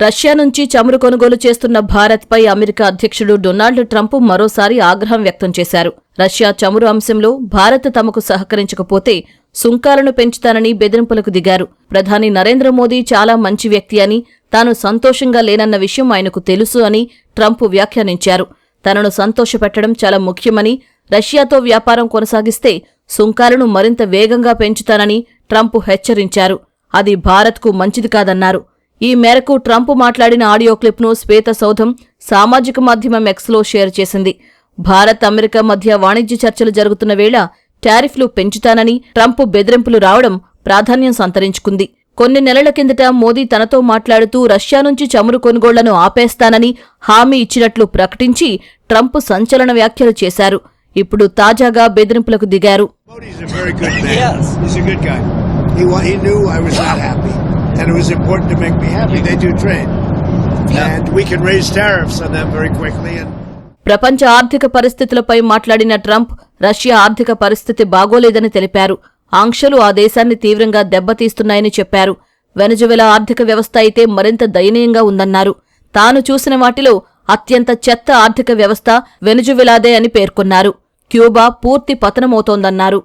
Russia నుంచి చమురు కొనుగోలు చేస్తున్న భారత్పై అమెరికా అధ్యక్షుడు డొనాల్డ్ ట్రంప్ మరోసారి ఆగ్రహం వ్యక్తం చేశారు. రష్యా చమురు అంశంలో భారత్ తమకు సహకరించకపోతే సుంకాలను పెంచుతానని బెదిరింపులకు దిగారు. ప్రధాని నరేంద్ర మోదీ చాలా మంచి వ్యక్తి అని, తాను సంతోషంగా లేనన్న విషయం ఆయనకు తెలుసు అని ట్రంప్ వ్యాఖ్యానించారు. తనను సంతోషపెట్టడం చాలా ముఖ్యమని, రష్యాతో వ్యాపారం కొనసాగిస్తే సుంకాలను మరింత వేగంగా పెంచుతానని ట్రంప్ హెచ్చరించారు. అది భారత్కు మంచిది కాదన్నారు. ఈ మేరకు ట్రంప్ మాట్లాడిన ఆడియో క్లిప్ను శ్వేత సౌధం సామాజిక మాధ్యమం ఎక్స్లో షేర్ చేసింది. భారత్ అమెరికా మధ్య వాణిజ్య చర్చలు జరుగుతున్న వేళ టారిఫ్లు పెంచుతానని ట్రంప్ బెదిరింపులు రావడం ప్రాధాన్యం సంతరించుకుంది. కొన్ని నెలల కిందట మోదీ తనతో మాట్లాడుతూ రష్యా నుంచి చమురు కొనుగోళ్లను ఆపేస్తానని హామీ ఇచ్చినట్లు ప్రకటించి ట్రంప్ సంచలన వ్యాఖ్యలు చేశారు. ఇప్పుడు తాజాగా బెదిరింపులకు దిగారు. And it was important to make me happy. They do trade. And we can raise tariffs on them very quickly. ప్రపంచ ఆర్థిక పరిస్థితులపై మాట్లాడిన ట్రంప్ రష్యా ఆర్థిక పరిస్థితి బాగోలేదని తెలిపారు. ఆంక్షలు ఆ దేశాన్ని తీవ్రంగా దెబ్బతీస్తున్నాయని చెప్పారు. వెనజువెలా ఆర్థిక వ్యవస్థ అయితే మరింత దయనీయంగా ఉందన్నారు. తాను చూసిన వాటిలో అత్యంత చెత్త ఆర్థిక వ్యవస్థ వెనజువెలాదే అని పేర్కొన్నారు. క్యూబా పూర్తి పతనమవుతోందన్నారు.